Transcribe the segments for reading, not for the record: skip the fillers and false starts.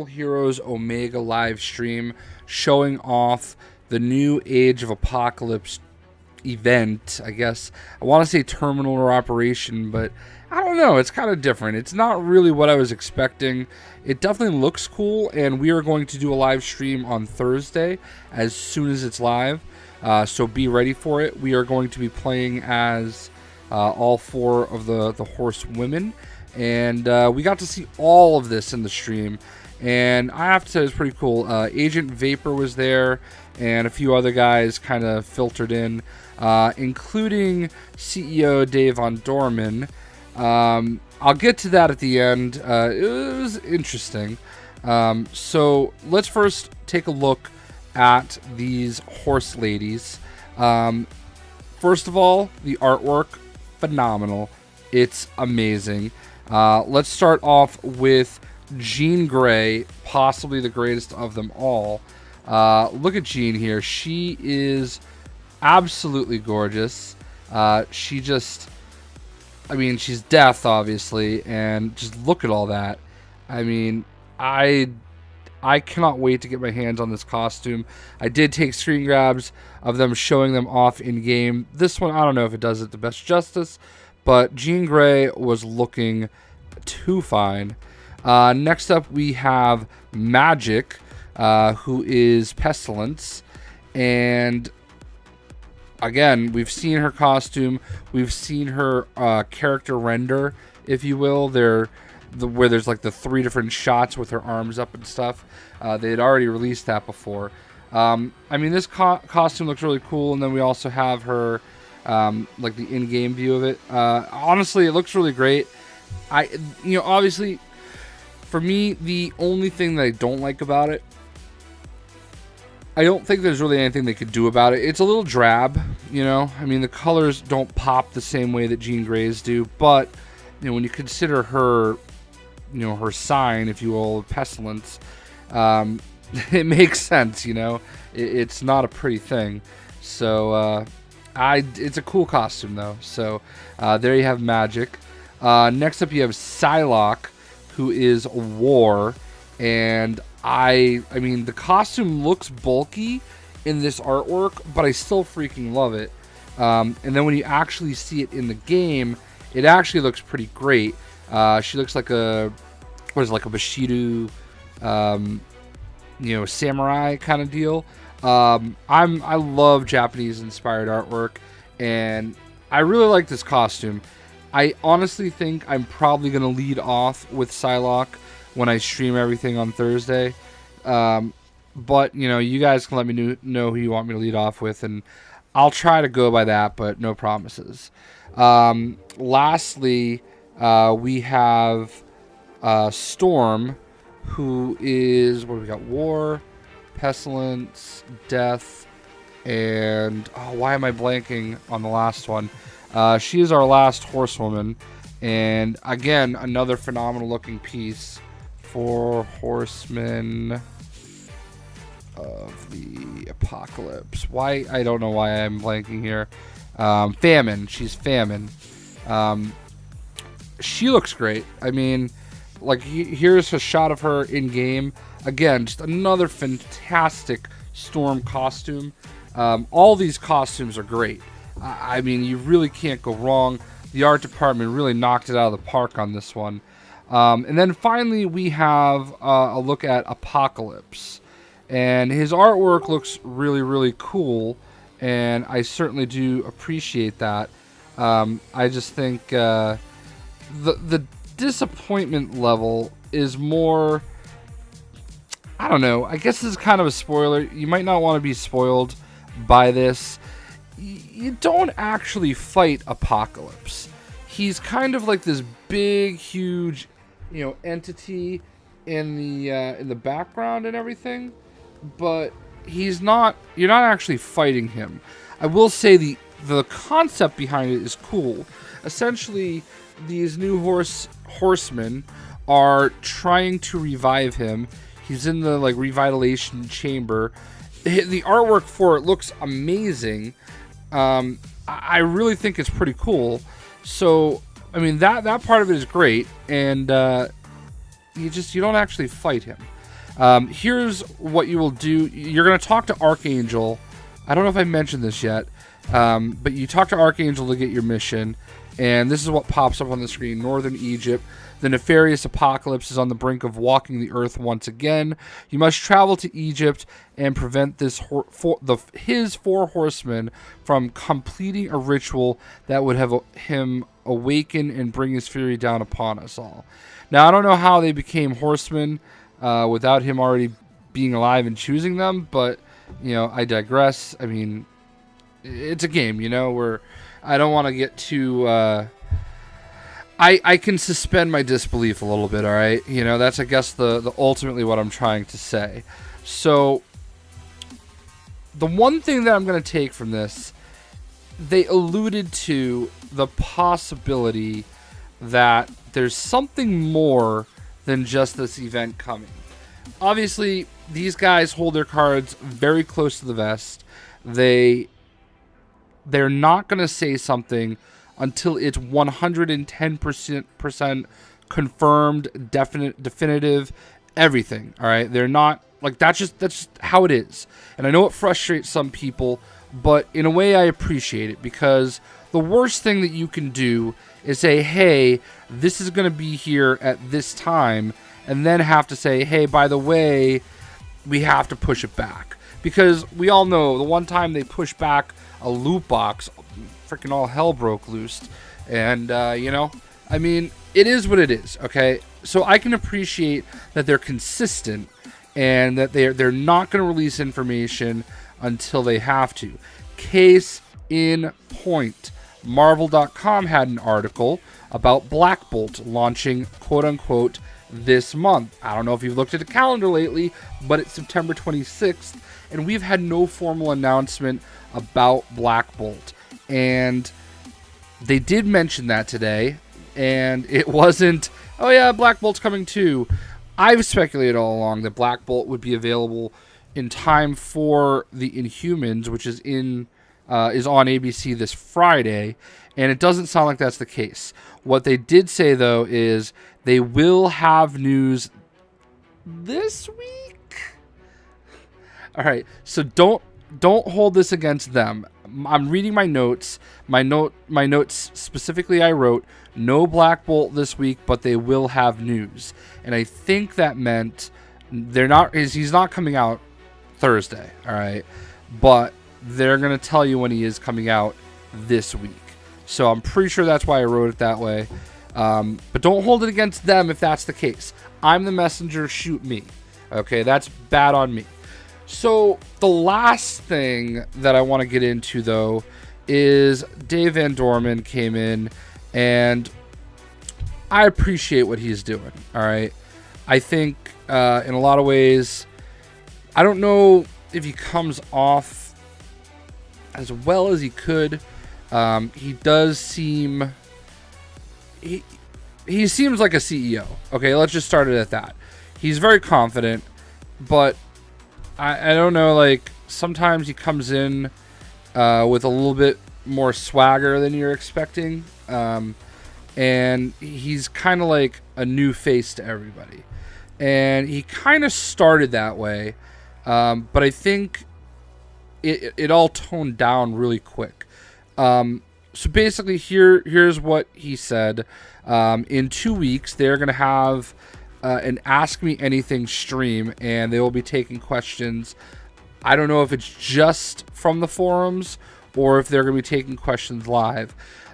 Heroes Omega live stream showing off the new Age of Apocalypse event. I guess I want to say terminal or operation, but I don't know. It's kind of different. It's not really what I was expecting. It definitely looks cool, and we are going to do a live stream on Thursday as soon as it's live. So be ready for it. We are going to be playing as all four of the horsewomen, and we got to see all of this in the stream. And I have to say it's pretty cool. Agent Vapor was there, and a few other guys kind of filtered in, including CEO Dave Von Dorman. I'll get to that at the end. It was interesting. So let's first take a look at these horse ladies. First of all, the artwork, phenomenal. It's amazing. Let's start off with Jean Grey, possibly the greatest of them all. Look at Jean here. She is absolutely gorgeous. She just, I mean, she's death, obviously, and just look at all that. I mean, I cannot wait to get my hands on this costume. I did take screen grabs of them showing them off in game. This one, I don't know if it does it the best justice, but Jean Grey was looking too fine. Next up, we have Magic, who is Pestilence, and again, we've seen her costume, we've seen her character render, if you will. Where there's like the 3 different shots with her arms up and stuff. They had already released that before. I mean, this costume looks really cool, and then we also have her, like the in-game view of it. Honestly, it looks really great. Obviously, for me, the only thing that I don't like about it, I don't think there's really anything they could do about it. It's a little drab, I mean, the colors don't pop the same way that Jean Grey's do, but, when you consider her, her sign, if you will, Pestilence, it makes sense, It's not a pretty thing. So, it's a cool costume, though. So, there you have Magic. Next up, you have Psylocke, who is War, and I mean, the costume looks bulky in this artwork, but I still freaking love it. And then when you actually see it in the game, it actually looks pretty great. She looks like a Bushido, samurai kind of deal. I love Japanese inspired artwork, and I really like this costume. I honestly think I'm probably going to lead off with Psylocke when I stream everything on Thursday. But, you guys can let me know who you want me to lead off with, and I'll try to go by that, but no promises. Lastly, we have Storm, who is, what do we got? War, Pestilence, Death, and, why am I blanking on the last one? She is our last horsewoman, and again, another phenomenal looking piece for Horsemen of the Apocalypse. Why? I don't know why I'm blanking here. Famine. She's Famine. She looks great. I mean, like, here's a shot of her in game. Again, just another fantastic Storm costume. All these costumes are great. I mean, you really can't go wrong. The art department really knocked it out of the park on this one. And then finally, we have a look at Apocalypse. And his artwork looks really, really cool. And I certainly do appreciate that. I just think the disappointment level is more, I don't know. I guess this is kind of a spoiler. You might not want to be spoiled by this. You don't actually fight Apocalypse. He's kind of like this big, huge, entity in the background and everything, but he's not. You're not actually fighting him. I will say the concept behind it is cool. Essentially, these new horsemen are trying to revive him. He's in the revitalization chamber. The artwork for it looks amazing. I really think it's pretty cool. So, I mean, that part of it is great, and you don't actually fight him. Here's what you will do. You're going to talk to Archangel. I don't know if I mentioned this yet, but you talk to Archangel to get your mission, and this is what pops up on the screen. Northern Egypt. The nefarious apocalypse is on the brink of walking the earth once again. You must travel to Egypt and prevent his 4 horsemen from completing a ritual that would have him awaken and bring his fury down upon us all. Now, I don't know how they became horsemen without him already being alive and choosing them, but, I digress. I mean, it's a game, where I don't want to get too... I can suspend my disbelief a little bit, all right? That's, I guess, the ultimately what I'm trying to say. So, the one thing that I'm going to take from this, they alluded to the possibility that there's something more than just this event coming. Obviously, these guys hold their cards very close to the vest. They're not going to say something until it's 110% confirmed, definitive, everything. All right, they're not like that's just how it is. And I know it frustrates some people, but in a way, I appreciate it, because the worst thing that you can do is say, "Hey, this is going to be here at this time," and then have to say, "Hey, by the way, we have to push it back," because we all know the one time they pushed back a loot box, freaking all hell broke loose. And I mean, it is what it is. Okay, so I can appreciate that they're consistent and that they're not going to release information until they have to. Case in point, Marvel.com had an article about Black Bolt launching, quote unquote, this month. I don't know if you've looked at the calendar lately, but it's September 26th, and we've had no formal announcement about Black Bolt. And they did mention that today, and it wasn't, "Oh yeah, Black Bolt's coming too." I've speculated all along that Black Bolt would be available in time for the Inhumans, which is on ABC this Friday, and it doesn't sound like that's the case. What they did say, though, is they will have news this week. All right, so don't hold this against them. I'm reading my notes. My notes specifically, I wrote no Black Bolt this week, but they will have news. And I think that meant he's not coming out Thursday, all right? But they're going to tell you when he is coming out this week. So I'm pretty sure that's why I wrote it that way. But don't hold it against them if that's the case. I'm the messenger, shoot me. Okay, that's bad on me. So the last thing that I want to get into, though, is Dave Van Dorman came in, and I appreciate what he's doing, all right? I think in a lot of ways, I don't know if he comes off as well as he could. He does seem... He seems like a CEO. Okay, let's just start it at that. He's very confident, but I don't know, like, sometimes he comes in with a little bit more swagger than you're expecting. And he's kind of like a new face to everybody. And he kind of started that way. But I think it all toned down really quick. So basically, here's what he said. In 2 weeks, they're going to have an Ask Me Anything stream, and they will be taking questions. I don't know if it's just from the forums or if they're going to be taking questions live.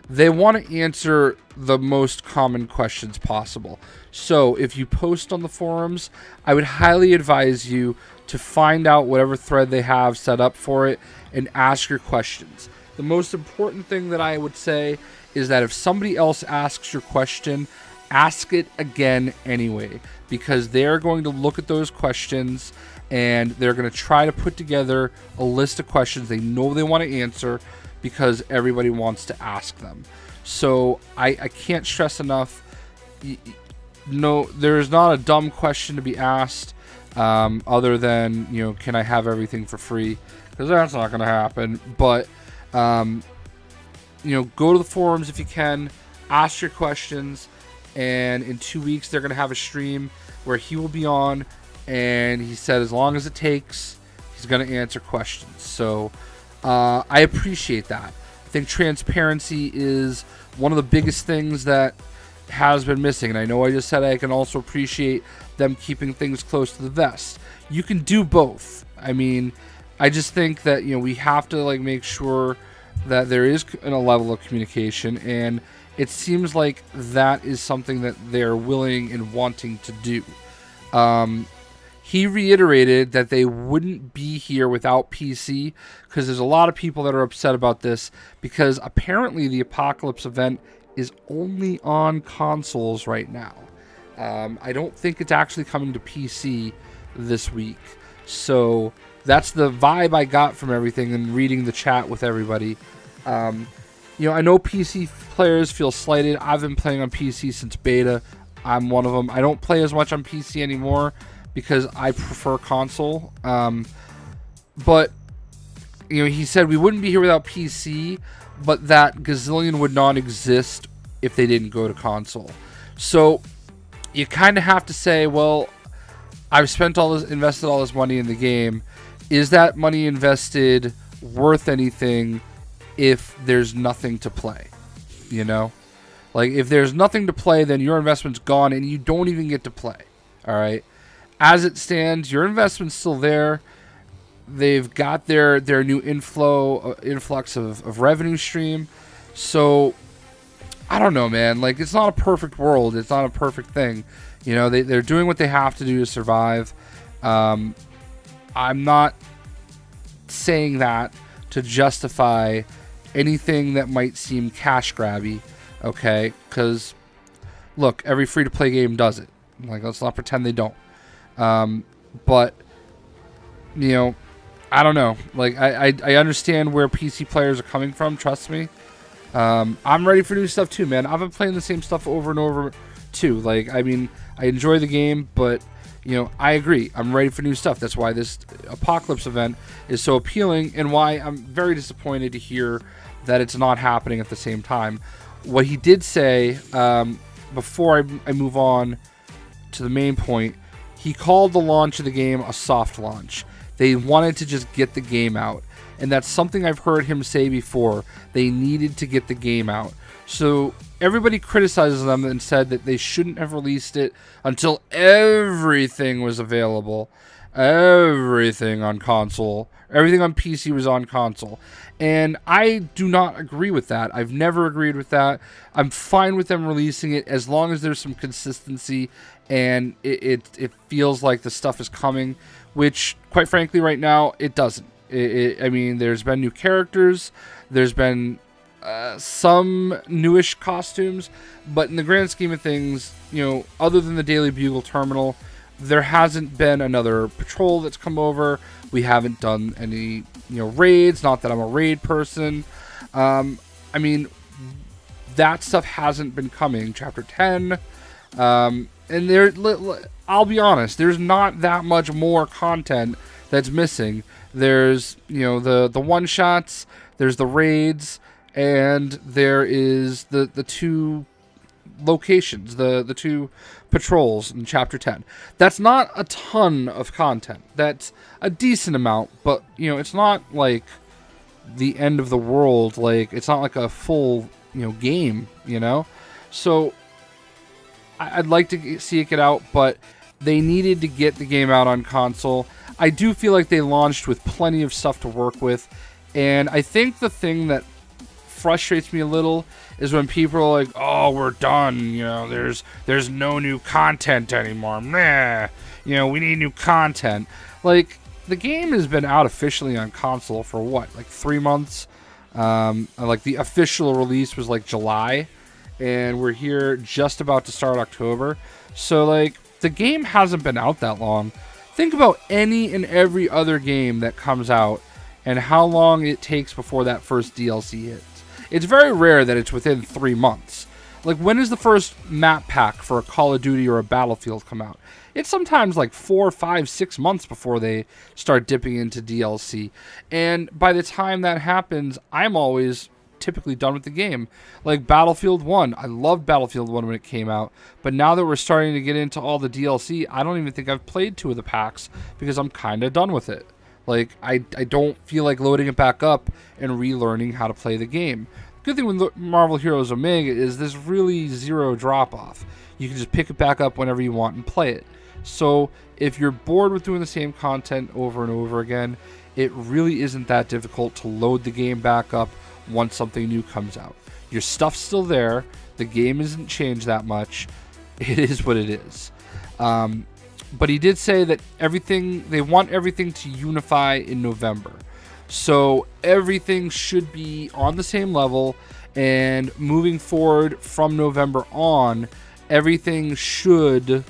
They want to answer the most common questions possible. So if you post on the forums, I would highly advise you to find out whatever thread they have set up for it and ask your questions. The most important thing that I would say is that if somebody else asks your question, ask it again anyway, because they're going to look at those questions and they're going to try to put together a list of questions they know they want to answer, because everybody wants to ask them. So I can't stress enough, no, there's not a dumb question to be asked other than, can I have everything for free? Because that's not going to happen. But, go to the forums if you can, ask your questions, and in 2 weeks they're going to have a stream where he will be on and he said as long as it takes, he's going to answer questions. So I appreciate that. I think transparency is one of the biggest things that has been missing, and I know I just said I can also appreciate them keeping things close to the vest. You can do both. I mean, I just think that, you know, we have to like make sure that there is a level of communication, and it seems like that is something that they're willing and wanting to do. He reiterated that they wouldn't be here without PC, because there's a lot of people that are upset about this, because apparently the Apocalypse event is only on consoles right now. I don't think it's actually coming to PC this week. So that's the vibe I got from everything and reading the chat with everybody. You know, I know PC players feel slighted. I've been playing on PC since beta. I'm one of them. I don't play as much on PC anymore because I prefer console. But, you know, he said we wouldn't be here without PC, but that Gazillion would not exist if they didn't go to console. So you kind of have to say, well, I've invested all this money in the game. Is that money invested worth anything if there's nothing to play? You know? Like, if there's nothing to play, then your investment's gone and you don't even get to play. All right? As it stands, your investment's still there. They've got their new influx of revenue stream. So, I don't know, man. Like, it's not a perfect world. It's not a perfect thing. You know, they're doing what they have to do to survive. I'm not saying that to justify anything that might seem cash grabby, okay? Because, look, every free-to-play game does it. Like, let's not pretend they don't. But, you know, I don't know. Like, I understand where PC players are coming from, trust me. I'm ready for new stuff too, man. I've been playing the same stuff over and over too. Like, I mean, I enjoy the game, but, you know, I agree. I'm ready for new stuff. That's why this Apocalypse event is so appealing, and why I'm very disappointed to hear that it's not happening at the same time. What he did say, before I move on to the main point, he called the launch of the game a soft launch. They wanted to just get the game out. And that's something I've heard him say before. They needed to get the game out. So everybody criticizes them and said that they shouldn't have released it until everything was available. Everything on console. Everything on PC was on console. And I do not agree with that. I've never agreed with that. I'm fine with them releasing it as long as there's some consistency and it feels like the stuff is coming, which, quite frankly, right now, it doesn't. I mean, there's been new characters, there's been some newish costumes, but in the grand scheme of things, you know, other than the Daily Bugle terminal, there hasn't been another patrol that's come over. We haven't done any, you know, raids. Not that I'm a raid person. I mean, that stuff hasn't been coming. Chapter 10, and I'll be honest, there's not that much more content that's missing. There's, you know, the one-shots, there's the raids, and there is the two locations, the two patrols in Chapter 10. That's not a ton of content. That's a decent amount, but, you know, it's not like the end of the world. Like, it's not like a full, you know, game, you know? So I'd like to see it get out, but they needed to get the game out on console. I do feel like they launched with plenty of stuff to work with, and I think the thing that frustrates me a little is when people are like, "Oh, we're done. You know, there's no new content anymore. Meh. You know, we need new content." Like, the game has been out officially on console for what, like 3 months? Like, the official release was like July, and we're here just about to start October. So, like, the game hasn't been out that long. Think about any and every other game that comes out and how long it takes before that first DLC hits. It's very rare that it's within 3 months. Like, when does the first map pack for a Call of Duty or a Battlefield come out? It's sometimes like 4, 5, 6 months before they start dipping into DLC. And by the time that happens, I'm always typically done with the game. Like Battlefield 1. I loved Battlefield 1 when it came out, but now that we're starting to get into all the DLC, I don't even think I've played 2 of the packs because I'm kind of done with it. Like, I don't feel like loading it back up and relearning how to play the game. The good thing with Marvel Heroes Omega is there's really zero drop-off. You can just pick it back up whenever you want and play it. So if you're bored with doing the same content over and over again, it really isn't that difficult to load the game back up once something new comes out. Your stuff's still there. The game isn't changed that much. It is what it is. But he did say that they want everything to unify in November. So everything should be on the same level, and moving forward from November on, everything should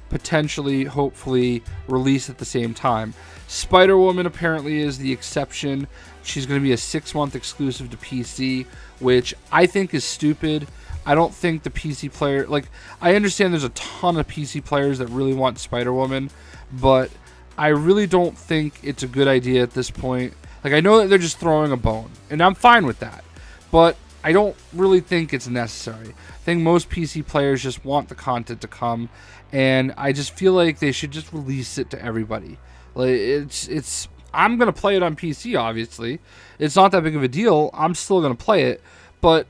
potentially, hopefully, release at the same time. Spider-Woman apparently is the exception. She's going to be a 6-month exclusive to PC, which I think is stupid. I don't think the PC player... Like, I understand there's a ton of PC players that really want Spider-Woman, but I really don't think it's a good idea at this point. Like, I know that they're just throwing a bone, and I'm fine with that, but I don't really think it's necessary. I think most PC players just want the content to come, and I just feel like they should just release it to everybody. Like, it's I'm going to play it on PC, obviously. It's not that big of a deal. I'm still going to play it, but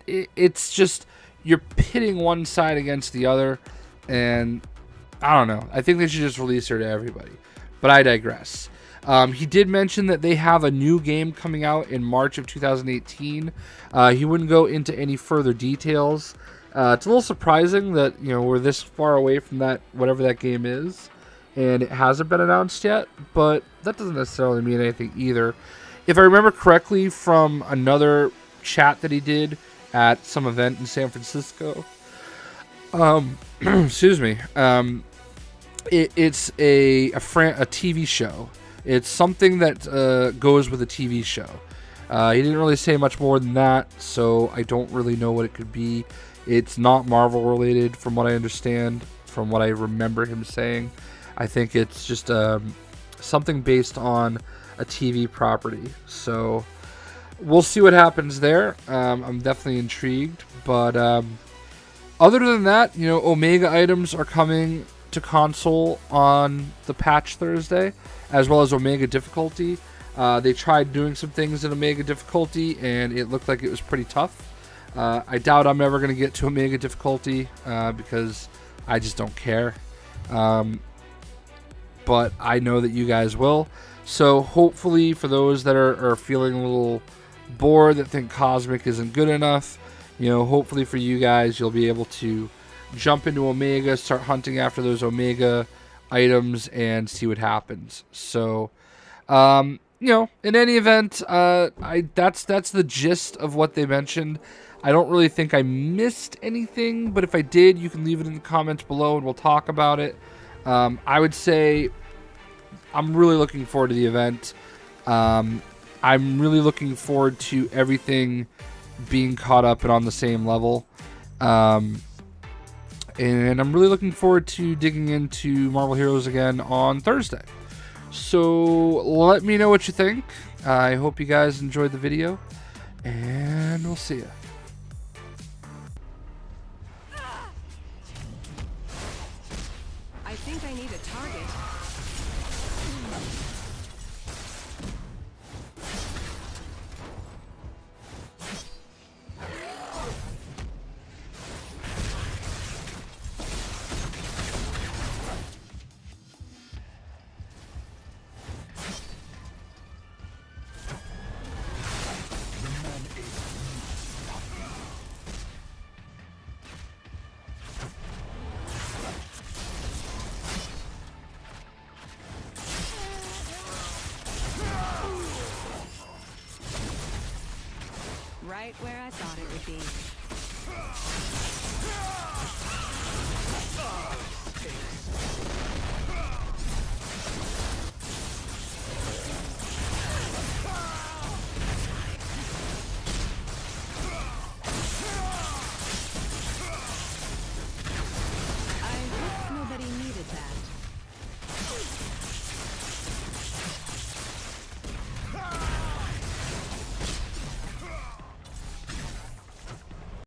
it's just you're pitting one side against the other, and I don't know. I think they should just release her to everybody, but I digress. He did mention that they have a new game coming out in March of 2018. He wouldn't go into any further details. It's a little surprising that, you know, we're this far away from that, whatever that game is, and it hasn't been announced yet, but that doesn't necessarily mean anything either. If I remember correctly from another chat that he did at some event in San Francisco, excuse me, it's a TV show. It's something that goes with a TV show. He didn't really say much more than that, so I don't really know what it could be. It's not Marvel related, from what I understand, from what I remember him saying. I think it's just something based on a TV property. So we'll see what happens there. I'm definitely intrigued, but other than that, you know, Omega items are coming to console on the patch Thursday, as well as Omega difficulty. They tried doing some things in Omega difficulty, and it looked like it was pretty tough. I doubt I'm ever going to get to Omega difficulty because I just don't care. But I know that you guys will. So hopefully for those that are feeling a little bored, that think Cosmic isn't good enough, you know, hopefully for you guys, you'll be able to jump into Omega, start hunting after those Omega items, and see what happens. So, you know, in any event, that's the gist of what they mentioned. I don't really think I missed anything, but if I did, you can leave it in the comments below and we'll talk about it. I would say I'm really looking forward to the event. I'm really looking forward to everything being caught up and on the same level. And I'm really looking forward to digging into Marvel Heroes again on Thursday. So let me know what you think. I hope you guys enjoyed the video, and we'll see you. I think I need a target. Right where I thought it would be.